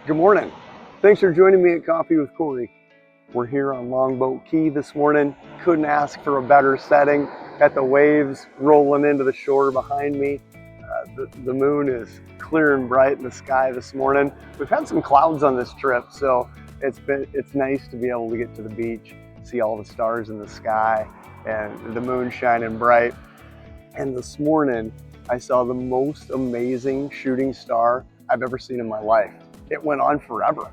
Good morning. Thanks for joining me at Coffee with Corey. We're here on Longboat Key this morning. Couldn't ask for a better setting. Got the waves rolling into the shore behind me. The moon is clear and bright in the sky this morning. We've had some clouds on this trip, so it's nice to be able to get to the beach, see all the stars in the sky, and the moon shining bright. And this morning, I saw the most amazing shooting star I've ever seen in my life. It went on forever.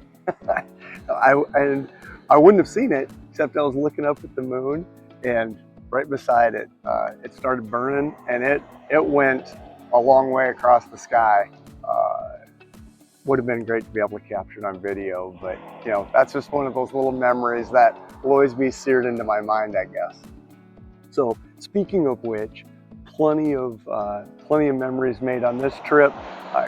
I wouldn't have seen it except I was looking up at the moon, and right beside it, it started burning, and it went a long way across the sky. Would have been great to be able to capture it on video, but you know, that's just one of those little memories that will always be seared into my mind, I guess. So speaking of which, plenty of memories made on this trip.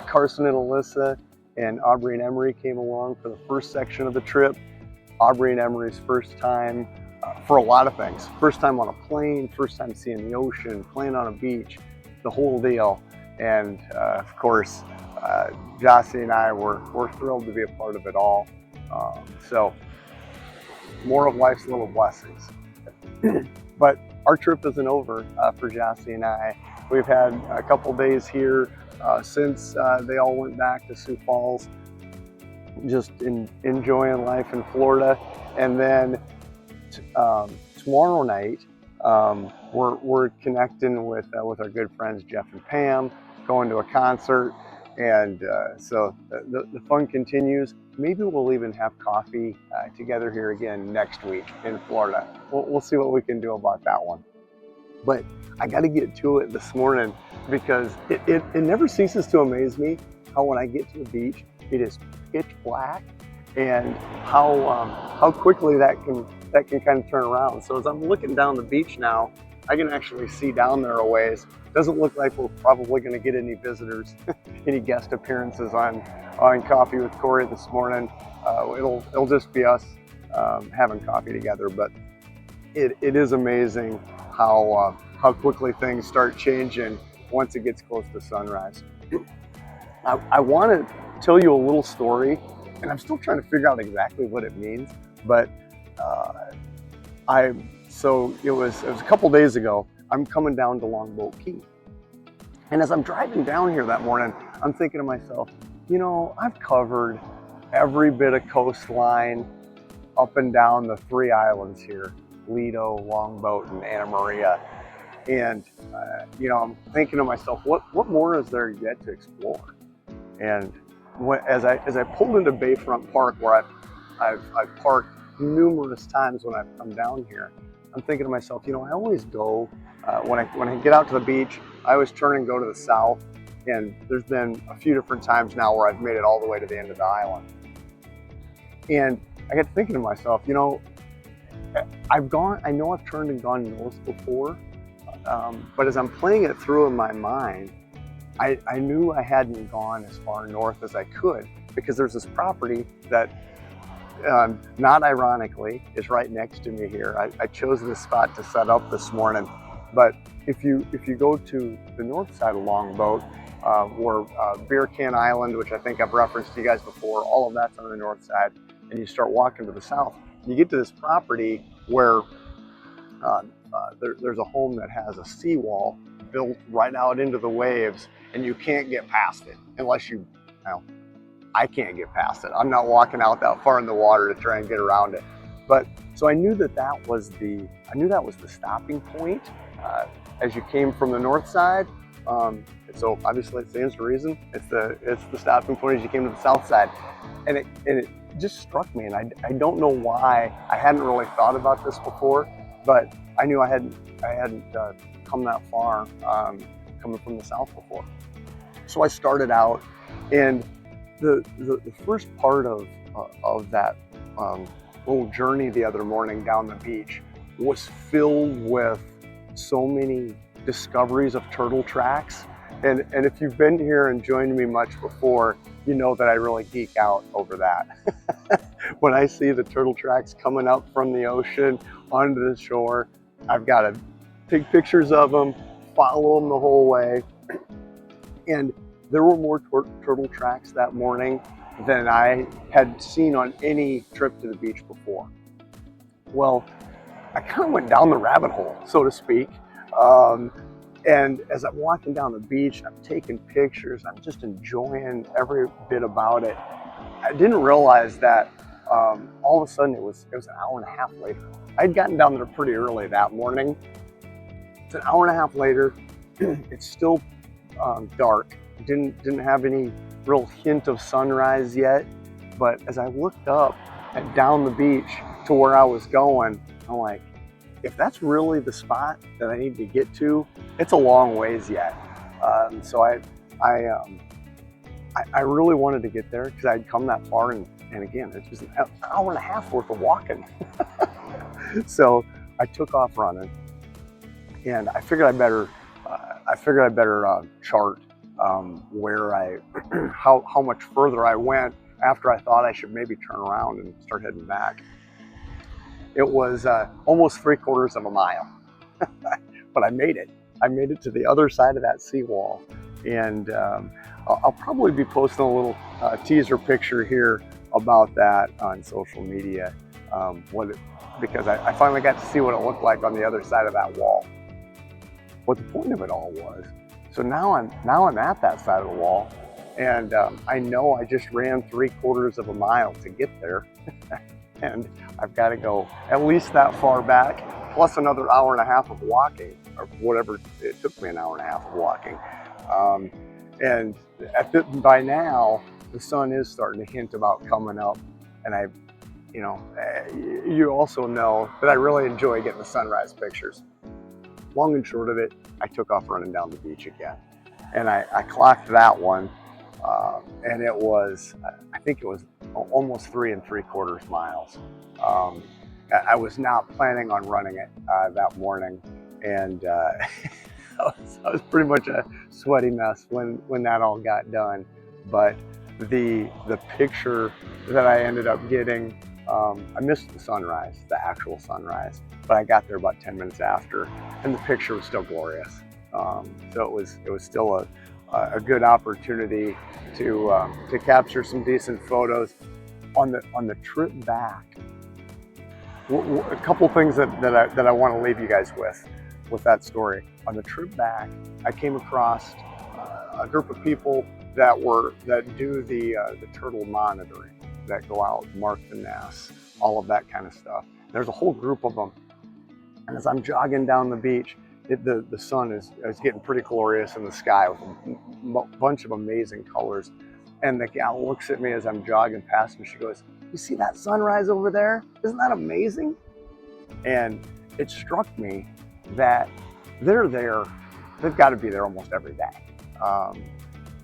Carson and Alyssa and Aubrey and Emery came along for the first section of the trip. Aubrey and Emery's first time for a lot of things. First time on a plane, first time seeing the ocean, playing on a beach, the whole deal. And of course, Jossie and I were thrilled to be a part of it all. So more of life's little blessings. But our trip isn't over for Jossie and I. We've had a couple days here since they all went back to Sioux Falls, just enjoying life in Florida. And then tomorrow night, we're connecting with our good friends Jeff and Pam, going to a concert. And so the fun continues. Maybe we'll even have coffee together here again next week in Florida. We'll see what we can do about that one. But I got to get to it this morning because it never ceases to amaze me how when I get to the beach, it is pitch black, and how quickly that can kind of turn around. So as I'm looking down the beach now, I can actually see down there a ways. Doesn't look like we're probably going to get any visitors, any guest appearances on Coffee with Corey this morning. It'll just be us having coffee together. But it is amazing how quickly things start changing once it gets close to sunrise. I want to tell you a little story, and I'm still trying to figure out exactly what it means. But so it was a couple days ago. I'm coming down to Longboat Key, and as I'm driving down here that morning, I'm thinking to myself, you know, I've covered every bit of coastline up and down the three islands here: Lido, Longboat, and Anna Maria. And you know, I'm thinking to myself, what more is there yet to explore? And as I pulled into Bayfront Park, where I've parked numerous times when I've come down here, I'm thinking to myself, you know, I always go when I get out to the beach, I always turn and go to the south. And there's been a few different times now where I've made it all the way to the end of the island. And I got thinking to myself, you know, I know I've turned and gone north before, but as I'm playing it through in my mind, I knew I hadn't gone as far north as I could, because there's this property that, not ironically, is right next to me here. I chose this spot to set up this morning, but if you go to the north side of Longboat, where Beer Can Island, which I think I've referenced to you guys before, all of that's on the north side, and you start walking to the south, you get to this property where there's a home that has a seawall built right out into the waves, and you can't get past it unless you, well, I can't get past it. I'm not walking out that far in the water to try and get around it. But so I knew that was the stopping point as you came from the north side. So obviously it stands to reason. It's the stopping point as you came to the south side, and it just struck me, and I don't know why I hadn't really thought about this before, but I knew I hadn't come that far coming from the south before. So I started out, and the first part of that little journey the other morning down the beach was filled with so many discoveries of turtle tracks. And if you've been here and joined me much before, you know that I really geek out over that. When I see the turtle tracks coming up from the ocean onto the shore, I've got to take pictures of them, follow them the whole way. And there were more turtle tracks that morning than I had seen on any trip to the beach before. Well, I kind of went down the rabbit hole, so to speak. And as I'm walking down the beach, I'm taking pictures, I'm just enjoying every bit about it. I didn't realize that all of a sudden it was an hour and a half later. I'd gotten down there pretty early that morning. It's an hour and a half later. It's still dark. Didn't have any real hint of sunrise yet. But as I looked up and down the beach to where I was going, I'm like, if that's really the spot that I need to get to, it's a long ways yet. So I really wanted to get there because I'd come that far, and again, it's just an hour and a half worth of walking. So I took off running, and I figured I better chart where how much further I went after I thought I should maybe turn around and start heading back. It was almost 3/4 of a mile, but I made it. I made it to the other side of that seawall, and I'll probably be posting a little teaser picture here about that on social media, because I finally got to see what it looked like on the other side of that wall. What the point of it all was, so now I'm at that side of the wall, and I know I just ran 3/4 of a mile to get there. And I've got to go at least that far back, plus another hour and a half of walking, or whatever it took me, an hour and a half of walking. And by now, the sun is starting to hint about coming up, and you also know that I really enjoy getting the sunrise pictures. Long and short of it, I took off running down the beach again, and I clocked that one, and it was, I think it was almost 3 3/4 miles. I was not planning on running it that morning, and I was pretty much a sweaty mess when that all got done. But the picture that I ended up getting, I missed the sunrise, the actual sunrise, but I got there about 10 minutes after, and the picture was still glorious. So it was still a good opportunity to capture some decent photos. On the trip back, a couple things that I want to leave you guys with that story. On the trip back, I came across a group of people that do the turtle monitoring, that go out, mark the nests, all of that kind of stuff. There's a whole group of them, and as I'm jogging down the beach, the sun is getting pretty glorious in the sky with a bunch of amazing colors. And the gal looks at me as I'm jogging past, and she goes, "You see that sunrise over there? Isn't that amazing?" And it struck me that they're there. They've got to be there almost every day.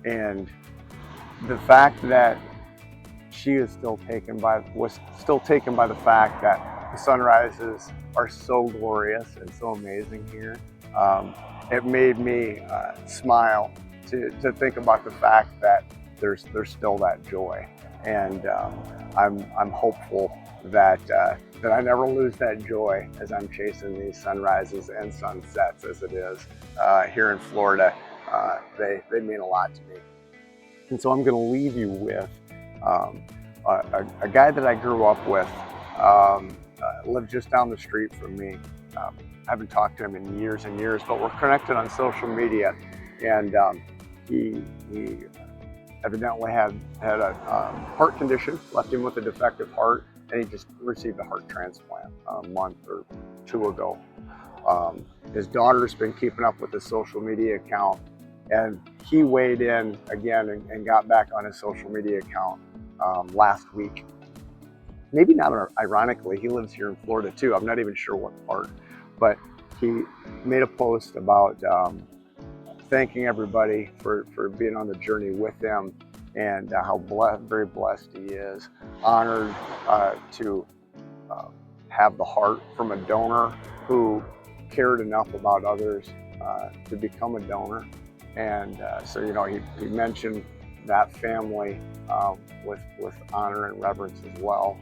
And the fact that she was still taken by the fact that the sunrises are so glorious and so amazing here, it made me smile to think about the fact that there's still that joy, and I'm hopeful that I never lose that joy as I'm chasing these sunrises and sunsets, as it is here in Florida. They mean a lot to me, and so I'm going to leave you with a guy that I grew up with, lived just down the street from me. I haven't talked to him in years and years, but we're connected on social media, and he evidently had a heart condition, left him with a defective heart, and he just received a heart transplant a month or two ago. His daughter's been keeping up with his social media account, and he weighed in again and got back on his social media account last week. Maybe not ironically, he lives here in Florida too. I'm not even sure what part, but he made a post about thanking everybody for being on the journey with him, and how very blessed he is, honored to have the heart from a donor who cared enough about others to become a donor. And so, he mentioned that family with honor and reverence as well.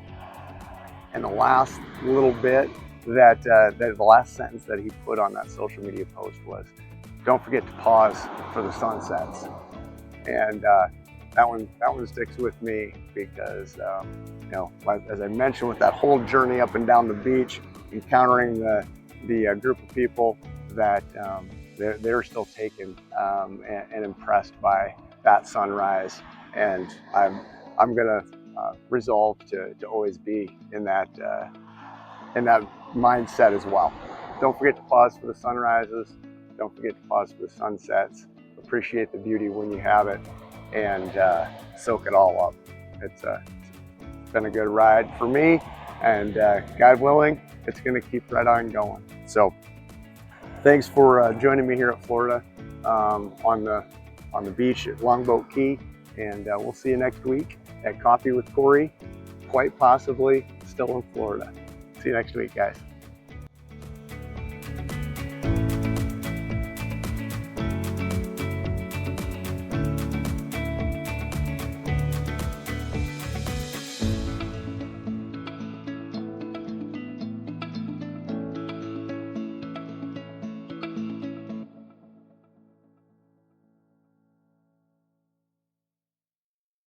And the last little bit the last sentence that he put on that social media post was, "Don't forget to pause for the sunsets." And that one sticks with me because you know, as I mentioned, with that whole journey up and down the beach, encountering the group of people that they're still taken and impressed by that sunrise, and I'm gonna resolve to always be in that mindset as well. Don't forget to pause for the sunrises. Don't forget to pause for the sunsets. Appreciate the beauty when you have it, and soak it all up. It's been a good ride for me, and God willing, it's going to keep right on going. So thanks for joining me here at Florida on the beach at Longboat Key, and we'll see you next week at Coffee with Kory, quite possibly still in Florida. See you next week, guys.